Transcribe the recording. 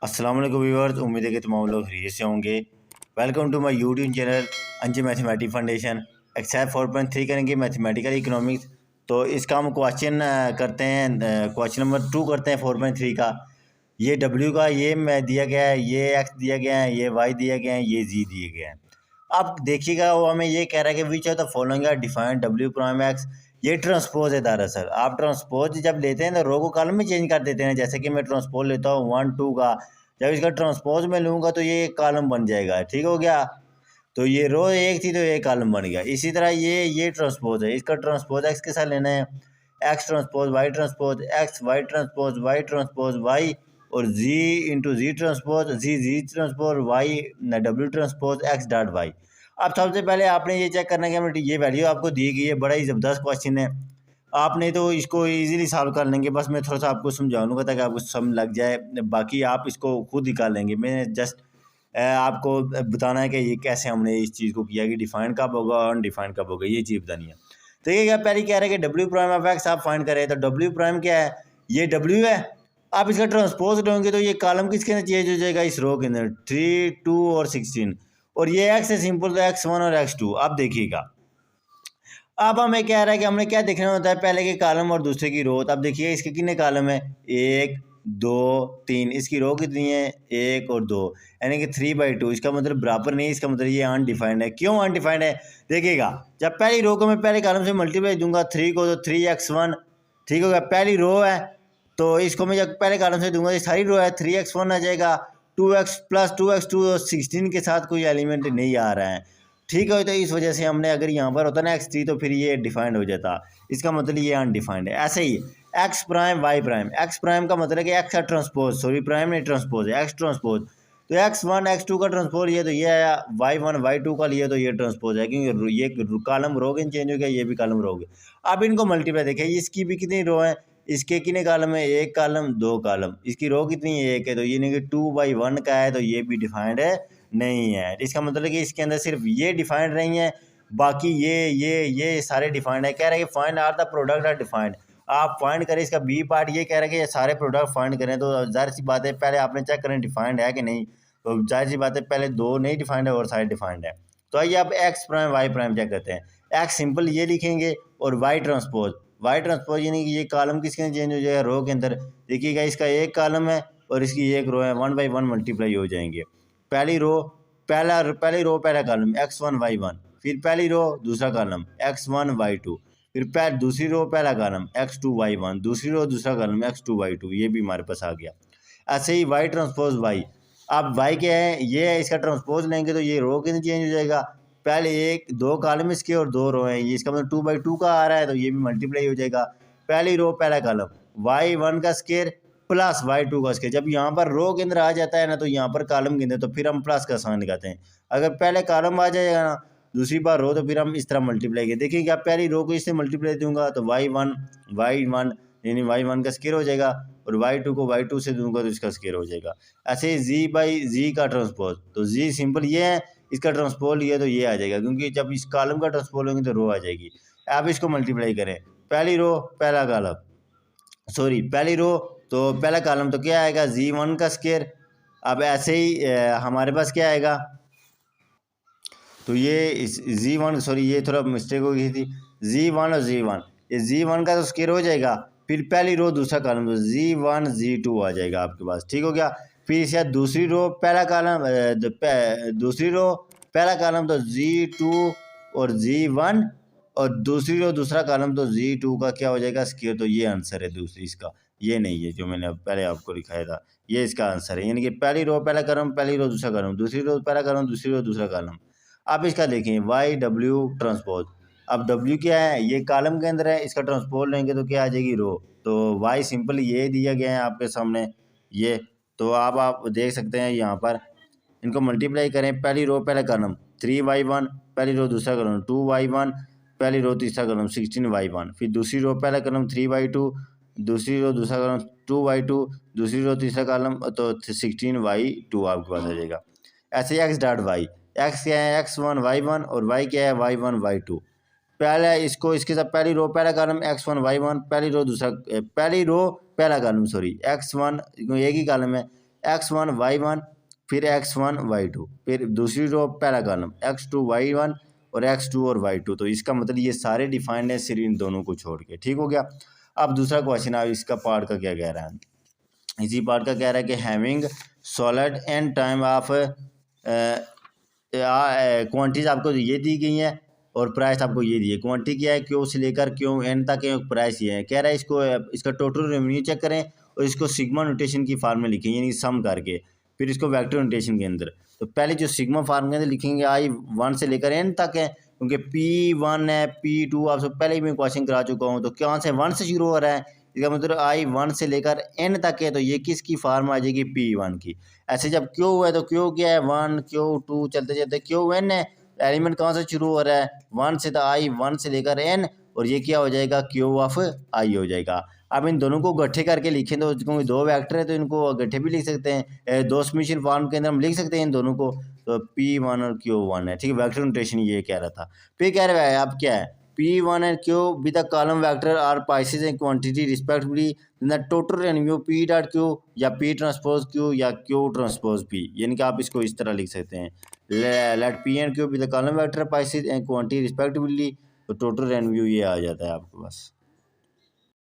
अस्सलाम वालेकुम व्यूअर्स, उम्मीद है कि तमाम लोग खैरियत से होंगे। Welcome to my YouTube channel अंजे मैथमेटिक्स फाउंडेशन। एक्सरसाइज 4.3 करेंगे मैथमेटिकल इकोनॉमिक्स। तो इसका हम क्वेश्चन करते हैं, क्वेश्चन नंबर 2 करते हैं 4.3 का। ये डब्ल्यू का ये मैं दिया गया है, ये एक्स दिया गया है, ये वाई दिया गया है, ये जी दिए गए हैं। अब देखिएगा वो हमें ये कह रहा है कि which of the following are defined W prime X. ये ट्रांसपोज है दरअसल। आप ट्रांसपोज जब लेते हैं तो रो को कॉलम में चेंज कर देते हैं। जैसे कि मैं ट्रांसपोज लेता हूँ 1 2 का, जब इसका ट्रांसपोज में लूँगा तो ये एक कॉलम बन जाएगा। ठीक हो गया। तो ये रो एक थी तो एक कॉलम बन गया। इसी तरह ये ट्रांसपोज है, इसका ट्रांसपोज एक्स के साथ लेना है। X transpose X Y transpose Y और G into G transpose G transpose Y W transpose X dot Y. अब सबसे पहले आपने ये चेक करना है कि ये वैल्यू आपको दी गई है। बड़ा ही ज़बरदस्त क्वेश्चन है, आपने तो इसको इजीली सॉल्व कर लेंगे। बस मैं थोड़ा सा आपको समझाऊंगा ताकि आपको समझ लग जाए, बाकी आप इसको खुद ही कर लेंगे। मैं जस्ट आपको बताना है कि ये कैसे हमने इस चीज़ को किया कि डिफाइन कब होगा और अनडिफाइंड कब होगा, ये चीज़ बतानी है। तो ये क्या पहले कह रहे हैं कि डब्ल्यू प्राइम ऑफ एक्स आप फाइंड करें। तो डब्ल्यू प्राइम क्या है, ये डब्ल्यू है। आप इसका ट्रांसपोज ढूंढेंगे तो ये कॉलम किसके अंदर चेंज हो जाएगा, इस रो के अंदर 3 2 और 16। और ये एक्स है सिंपल, तो x1 और x2। अब देखिएगा, अब हमें कह रहा है कि हमने क्या देखना होता है, पहले के कॉलम और दूसरे की रो। अब देखिए इसके कितने कॉलम है, 1 2 3। इसकी रो कितनी है, 1 और 2, यानी कि 3/2। इसका मतलब बराबर नहीं, इसका मतलब ये अनडिफाइंड है। क्यों अनडिफाइंड है, देखिएगा। जब पहली रो को मैं पहले कॉलम से मल्टीप्लाई दूंगा 3 को, तो 3x1। ठीक होगा, पहली रो है तो इसको मैं जब पहले कॉलम से दूंगा, ये सारी रो है, 3x1 आ जाएगा। 2x प्लस 2x2 और 16 के साथ कोई एलिमेंट नहीं आ रहा है। ठीक है, तो इस वजह से हमने, अगर यहाँ पर होता ना x3 तो फिर ये डिफाइंड हो जाता। इसका मतलब ये अनडिफाइंड है। ऐसे ही X prime Y prime, X prime का मतलब है कि एक्स का ट्रांसपोज, सॉरी प्राइम नहीं ट्रांसपोज है, एक्स ट्रांसपोज। तो x1 x2 का ट्रांसपोज ये तो ये आया, y1 y2 का लिए तो ये ट्रांसपोज है, क्योंकि ये कॉलम रो के चेंज हो गया, ये भी कॉलम रो गया। अब इनको मल्टीप्लाई देखें, इसकी भी कितनी रो है, इसके कितने कॉलम है, एक कॉलम दो कॉलम। इसकी रो कितनी है, एक है। तो ये नहीं कि 2/1 का है, तो ये भी डिफाइंड है नहीं है। इसका मतलब है कि इसके अंदर सिर्फ ये डिफाइंड नहीं है, बाकी ये सारे डिफाइंड है। कह रहे हैं कि find are the product are defined. आप फाइंड करें, इसका बी पार्ट ये कह रहे हैं कि ये सारे प्रोडक्ट फाइंड करें। तो जाहिर सी बात है पहले आपने चेक करें डिफाइंड है कि नहीं। तो जाहिर सी बात है पहले दो नहीं डिफाइंड है और सारे डिफाइंड है। तो आइए आप X prime Y prime check करते हैं। एक्स सिंपल ये लिखेंगे और वाई ट्रांसपोज यानी कि ये कॉलम किसके अंदर चेंज हो जाएगा, रो के अंदर। देखिएगा इसका एक कॉलम है और इसकी एक रो है, 1/1 मल्टीप्लाई हो जाएंगे। पहली रो पहली रो पहला कॉलम x1 y1, फिर पहली रो दूसरा कॉलम x1 y2, फिर दूसरी रो पहला कॉलम x2 y1, दूसरी रो दूसरा कॉलम x2 y2। ये भी हमारे पास आ गया। ऐसे ही y ट्रांसपोज y। अब y क्या है, ये है, इसका ट्रांसपोज लेंगे तो ये रो के अंदर चेंज हो जाएगा। पहले एक दो कॉलम इसके और दो रो हैं, ये इसका मतलब 2/2 का आ रहा है, तो ये भी मल्टीप्लाई हो जाएगा। पहली रो पहला कॉलम y1 का स्केयर प्लस y2 का स्केयर। जब यहाँ पर रो के अंदर आ जाता है ना, तो यहाँ पर कॉलम के अंदर, तो फिर हम प्लस का साइन लगाते हैं। अगर पहले कॉलम आ जाएगा ना, दूसरी बार रो, तो फिर हम इस तरह मल्टीप्लाई करें। देखिए क्या, पहली रो को इससे मल्टीप्लाई दूंगा तो y1 यानी y1 का स्केयर हो जाएगा, और y2 को y2 से दूंगा तो इसका स्केयर हो जाएगा। ऐसे ही z/z का ट्रांसपोज, तो z सिंपल ये है, इसका ट्रांसपोज लिया तो ये आ जाएगा, क्योंकि जब इस कॉलम का ट्रांसपोज लेंगे तो रो आ जाएगी। अब इसको मल्टीप्लाई करें, पहली रो पहला कॉलम, सॉरी पहली रो तो पहला कॉलम तो क्या आएगा, z1 का स्केयर। अब ऐसे ही हमारे पास क्या आएगा, तो ये z1, सॉरी ये थोड़ा मिस्टेक हो गई थी, z1 और z1, ये z1 का तो स्केयर हो जाएगा। फिर पहली रो दूसरा कॉलम, तो z1 z2 आ जाएगा आपके पास। ठीक हो गया। फिर इसके बाद दूसरी रो पहला कॉलम, दूसरी रो पहला कॉलम तो z2 और z1, और दूसरी रो दूसरा कॉलम तो z2 का क्या हो जाएगा, स्केयर। तो ये आंसर है दूसरी इसका, ये नहीं है जो मैंने पहले आपको लिखाया था, ये इसका आंसर है। यानी कि पहली रो पहला कॉलम, पहली रो दूसरा कॉलम, दूसरी रो पहला कॉलम, दूसरी रो दूसरा कॉलम। अब इसका देखें YW ट्रांसपोज। अब W क्या है, ये कॉलम के अंदर है, इसका ट्रांसपोज लेंगे तो क्या आ जाएगी, रो। तो Y सिंपल ये दिया गया है आपके सामने ये। तो आप देख सकते हैं यहाँ पर, इनको मल्टीप्लाई करें, पहली रो पहला कॉलम 3y1, पहली रो दूसरा कॉलम 2y1, पहली रो तीसरा कॉलम 16y1, फिर दूसरी रो पहला कॉलम 3y2, दूसरी रो दूसरा कॉलम 2y2, दूसरी रो तीसरा कॉलम तो 16y2 आपके पास आ जाएगा। ऐसे एक्स डॉट वाई, एक्स क्या है x1 y1, और वाई क्या है y1 y2। पहला इसको इसके साथ पहली रो पहला कॉलम x1 y1, पहली रो दूसरा पहली रो पहला कॉलम, सॉरी x1 एक ही कॉलम है, x1 y1 फिर x1 y2, फिर दूसरी रो पहला कॉलम x2 y1 और x2 और y2। तो इसका मतलब ये सारे डिफाइंड है सिर्फ इन दोनों को छोड़ के। ठीक हो गया। अब दूसरा क्वेश्चन है, इसका पार्ट का क्या कह रहा है। इसी पार्ट का कह रहा है कि having solid and time of quantities आपको ये दी गई हैं और प्राइस आपको ये दी है। क्वांटिटी क्या है, क्यू से लेकर क्यू एन तक है, प्राइस ये है। कह रहा है इसको इसका टोटल रेवेन्यू चेक करें और इसको सिग्मा नोटेशन की फॉर्म में लिखें, यानी सम करके, फिर इसको वेक्टर नोटेशन के अंदर। तो पहले जो सिग्मा फॉर्म के अंदर लिखेंगे I1 से लेकर N तक है, क्योंकि P1 है P2 आपसे पहले ही मैं क्वेश्चन करा चुका हूँ। तो क्या से 1 से शुरू हो रहा है, इसका मतलब I1 से लेकर N तक है, तो ये किसकी फॉर्म आ जाएगी, P1 की। ऐसे जब Q है तो Q क्या है 1 Q2 चलते चलते Qn है, एलिमेंट कहाँ से शुरू हो रहा है 1 से, तो I1 से लेकर N, और ये क्या हो जाएगा Q ऑफ I हो जाएगा। अब इन दोनों को गट्ठे करके लिखें तो क्योंकि दो वेक्टर है तो इनको गट्ठे भी लिख सकते हैं, दो समीशन फॉर्म के अंदर हम लिख सकते हैं इन दोनों को। तो P1 और Q1 है, ठीक है। वेक्टर नोटेशन ये कह रहा था। फिर कह रहा है अब क्या है, P1 and Q with the column vector are prices and quantity respectively the total revenue P dot Q या P ट्रांसपोज Q या Q ट्रांसपोज P, यानी कि आप इसको इस तरह लिख सकते हैं, let P and Q with the column vector prices and quantity respectively, तो टोटल रेवेन्यू ये आ जाता है आपके पास।